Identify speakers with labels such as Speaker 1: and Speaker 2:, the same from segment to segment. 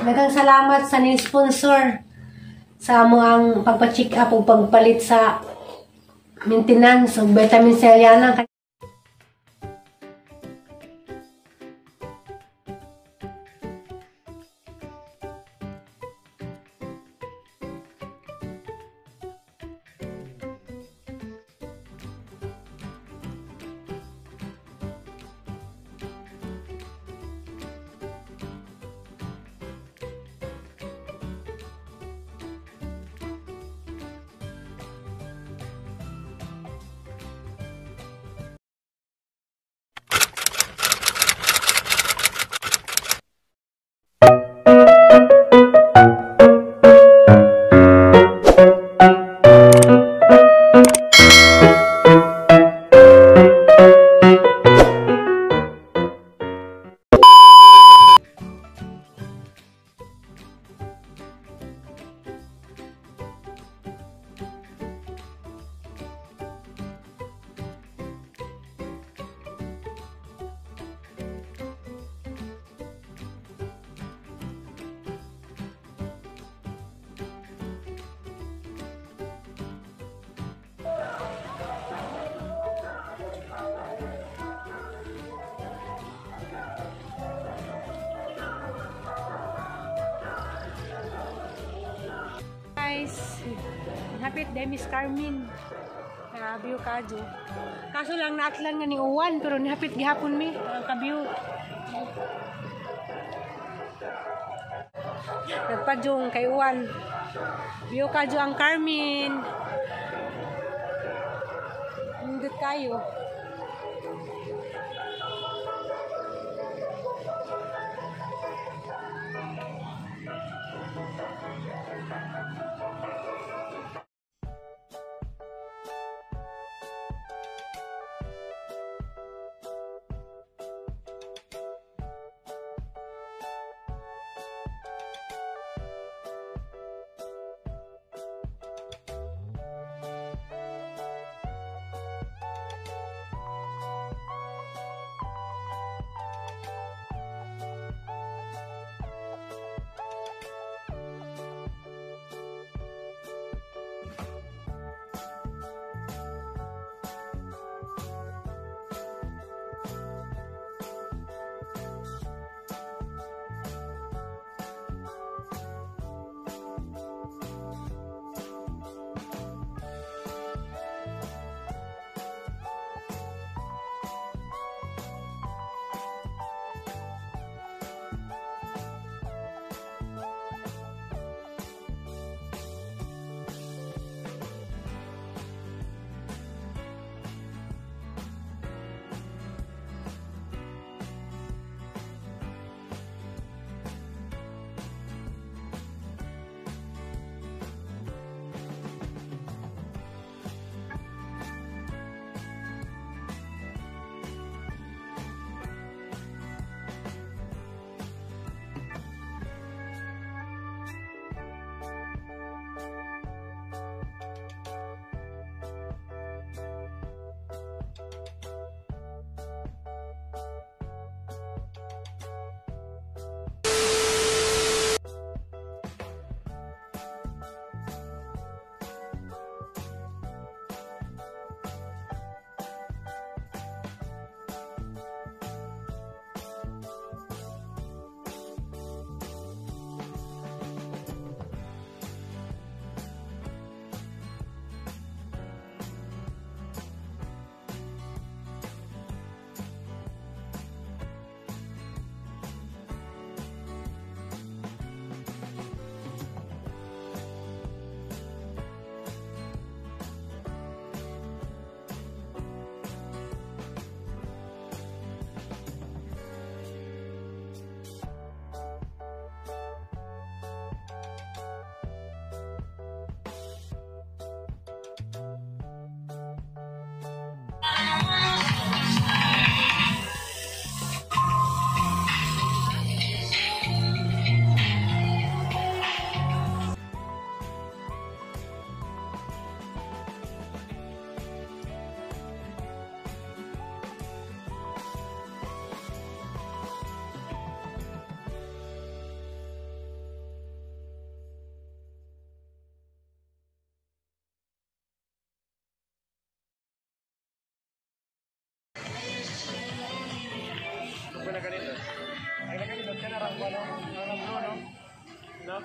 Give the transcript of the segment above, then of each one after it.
Speaker 1: Daghang salamat sa ni-sponsor sa amo ang pagpa-check up o pagpalit sa maintenance o vitamin C Aliana. Guys, hapit day Miss Carmen. Kabiyo kadyo. Kaso lang naatlan nga ni uwan pero nihapit gihapon mi kabiyo. Nagpadyong kay uwan. Biyo kadyo ang Carmen. Hindot kayo.
Speaker 2: The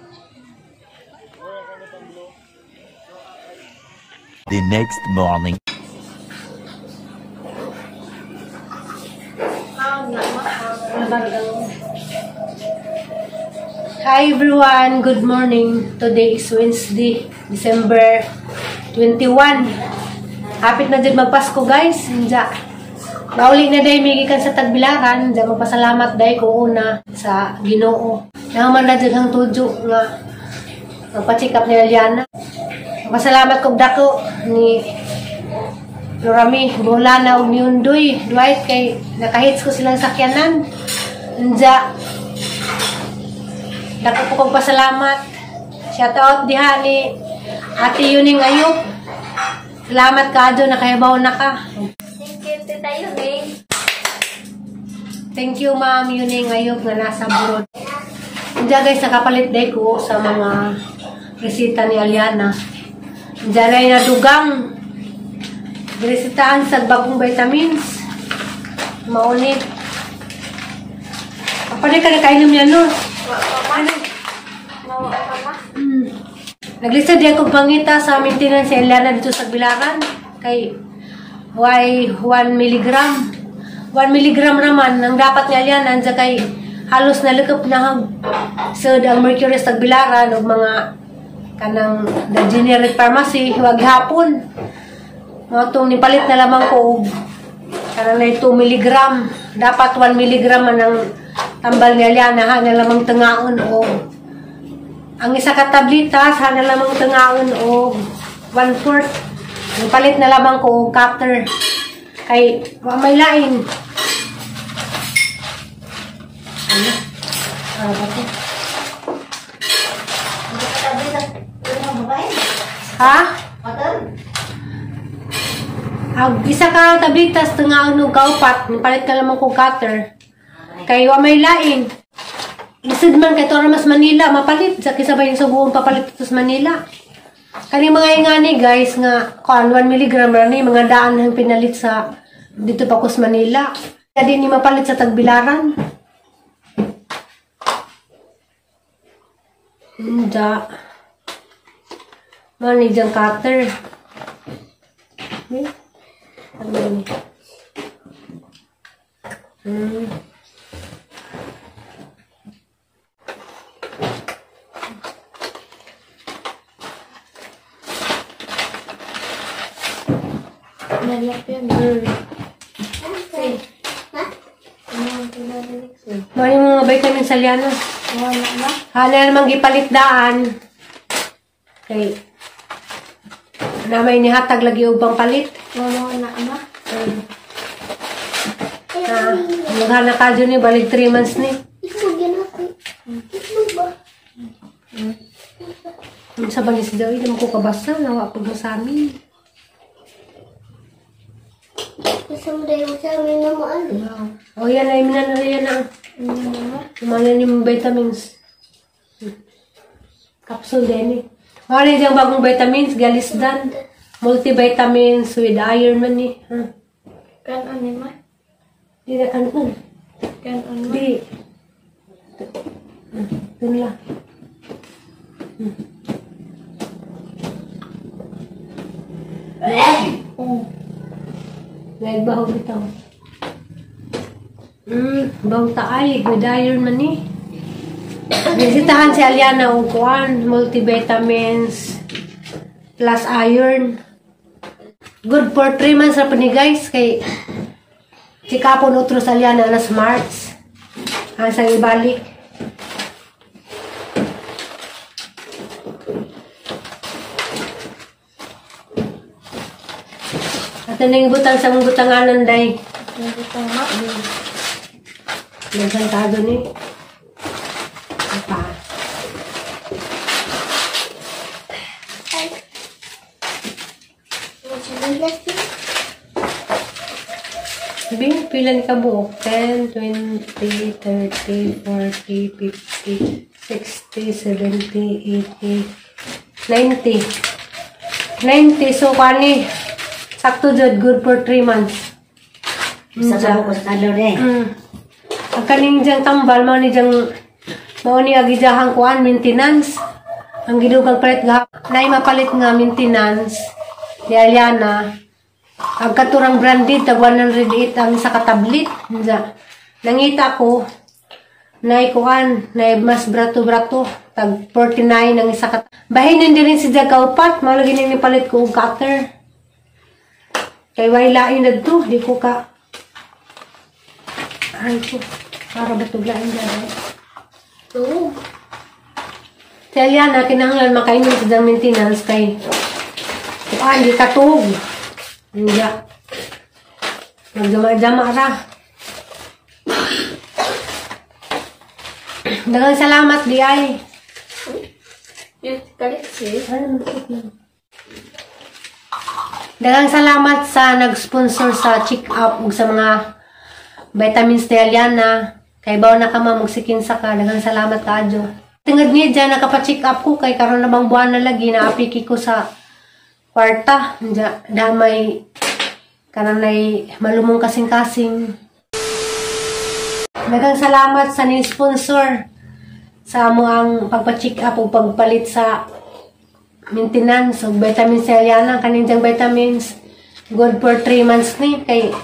Speaker 2: next morning.
Speaker 1: Hi everyone, good morning. Today is Wednesday, December 21. Hapit na din magpasko guys. Nauli na day migikan sa Tagbilaran. Magpasalamat day ko una sa Ginoo. Naman na din ang tudyo nga magpa-check up ni Aliana. Magpasalamat ko dako ni Rami, Bolana ug ni Undoy. Dwight kay nakahits ko silang sakyanan. Dako po kong pasalamat. Shout out diha ni Ate Yuning Ayub. Salamat ka na kayabaw na ka.
Speaker 3: Thank you, Tita Yuning.
Speaker 1: Thank you, Ma'am Yuning Ayub nga nasa burod. Diyan guys, nakapalit day ko sa mga resita ni Aliana. Diyan ay nadugang resitahan sa bagong vitamins. Maunit. Kapag ka nakainom yan, no? Ano? Naglista din akong pangita sa maintenance si Aliana dito sa Bilaran. Kay why 1 mg. 1 mg naman ang dapat ni Aliana. Diyan kay halos nalukap na so ang mercury sa Bilaran o mga kanang the generic pharmacy huwag hapon. Mga itong nipalit na lamang ko kanang na 2 mg. Dapat 1 mg man ang tambal ni Aliana ha na lamang tengaon o ang isa ka tablitas ha na lamang tengaon o 1/4. Nipalit na lamang ko cutter kay may lain. Ha? Isa ka tablitas tengaon o kaupat nipalit na lamang ko cutter kay wa may lain. Lisod man kay Tora mas Manila mapalit sa kisabay sa buong papalit sa Manila. Kani mga ingani guys nga kuan 1 mg rani mga daan ang pinalit sa dito pa kus Manila. Kadi ni mapalit sa Tagbilaran. Mani jang cutter. Ano ni? May mga vitamins sa Aliana. Hala namang gipalit daan. Okay. Na may nihatag lagi ubang palit. Maghana ka dyan ni balik 3 months ni. Sa bangis daw, hindi mo ko kabasa. Nawa pag sa amin. Oh, yan ay minano yan na. Kumanan yung vitamins. Capsule din eh. Wala yung bagong vitamins, Galisdan. Multivitamins with iron man eh.
Speaker 3: Kanon ni ma?
Speaker 1: Di na kanon.
Speaker 3: Kanon ma?
Speaker 1: Di. Dun lang. Nagbaho bitaw. Bang taay, with iron man eh. Visitahan si Aliana o kuan, multivitamins plus iron. Good for 3 months na pa ni guys kay si kapon utro sa Aliana na smarts. Sa ibalik. At nang butang sa mong butanganan day.
Speaker 3: Butang ma?
Speaker 1: Nagsantado ni. Apa? Sabi, pila ni kabuok? 10, 20, 30, 40, 50, 60, 70, 80, 90. 90. So, kani, sakto dyan, good for 3 months.
Speaker 4: Sa ko sa kalor eh.
Speaker 1: Ang kaning diyang tambal, mga ni diyang Mao ni agidahang kuan maintenance. Ang gidugang palit nga nay mapalit nga maintenance di Aliana. Ang katurang branded tag 108 ang isa ka tablet. Nangita ko nay kuan nay mas brato-brato tag 49 ang isa ka. Bahin din rin si Jagaupat, malagi ning palit ko og cutter. Kay way lain na to, di ko ka. Ay ko, para batuglaan dyan.
Speaker 3: Oo.
Speaker 1: Si Aliana, kinahanglan makainom sa maintenance kay di katug. Hindi. Magdama-dama ra. Daghang salamat di ay.
Speaker 3: Yung kaliksi.
Speaker 1: Daghang salamat sa nag-sponsor sa check-up ug sa mga vitamins ni Aliana. Kay bawo na ka mamugsikin sa ka. Daghang salamat kaadyo. Tungod niya dyan, nakapa-check up ko kay karon na bang buwan na lagi na apiki ko sa kwarta. Damay kananay malumong kasing-kasing. Daghang salamat sa ni-sponsor sa amo ang pagpa-check up o pagpalit sa maintenance o vitamins sa Aliana. Kaninjang vitamins good for 3 months ni kay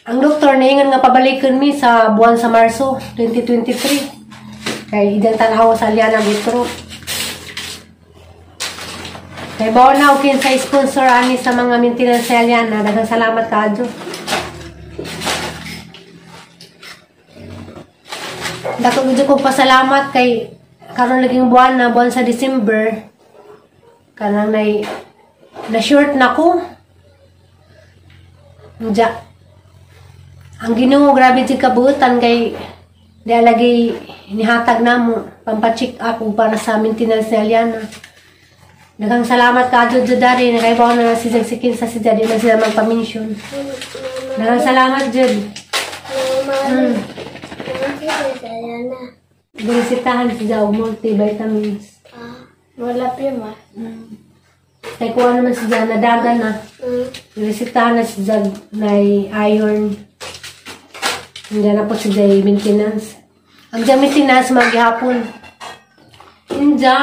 Speaker 1: ang doktor naingon nga pabalikan mi sa buwan sa Marso 2023 kay idang tanaw sa Aliana Butro. Kay bawa na okay sa sponsor ani sa mga maintenance sa Aliana. Daghang salamat kaadyo. Dako gud ko pasalamat kay karon laging buwan sa December kanang na short na ko. Ang Ginoo grabe jud kabuutan kay di lagi nihatag namo pampa-check up o para sa maintenance sa Aliana. Daghang salamat kaadyo jud dari kay bawo na si Sikin sa si Daddy na sila magpa-mention. Daghang salamat jud. Binisitahan si Jao multivitamins.
Speaker 3: Wala pa yun, ma.
Speaker 1: Kaya kuha naman si Jao na dagan na. Binisitahan na si Jao na iron. Hindi na po si Jao maintenance. Ang Jao maintenance maghihapon. Hindi.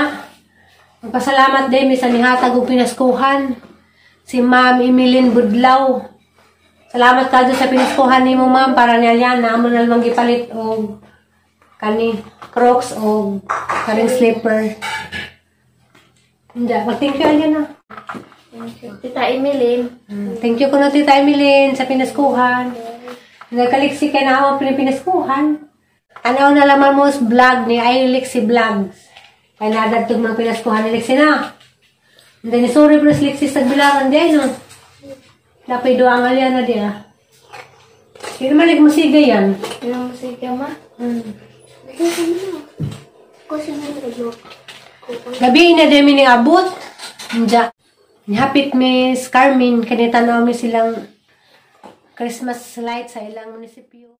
Speaker 1: Magpasalamat din sa nihatag o pinaskuhan. Si Ma'am Emilyn Budlaw. Salamat ka sa pinaskuhan ni mo, ma'am, para ni Aliana. Amo na lang gipalit o kani Crocs o karing slipper. Hindi. Mag-thank you, Aliana.
Speaker 3: Tita Emilyn.
Speaker 1: Thank you ko na, Tita Emilyn, sa pinaskuhan. Nagkaliksi ka na ako pinaskuhan. Ano na laman mo sa vlog ni Lexi Vlogs. Kaya nadatog mga pinaskuhan ni Lexi na. Hindi ni sorry pero si Lexi sa bilangan di ay no. Dapat doang Aliana di ah. Hindi naman nagmusiga yan.
Speaker 3: Yung musika, ma.
Speaker 1: Gabi na dami ni abot. Hindi. Nihapit Miss Carmen. Kanita na kami silang Christmas light sa ilang munisipyo.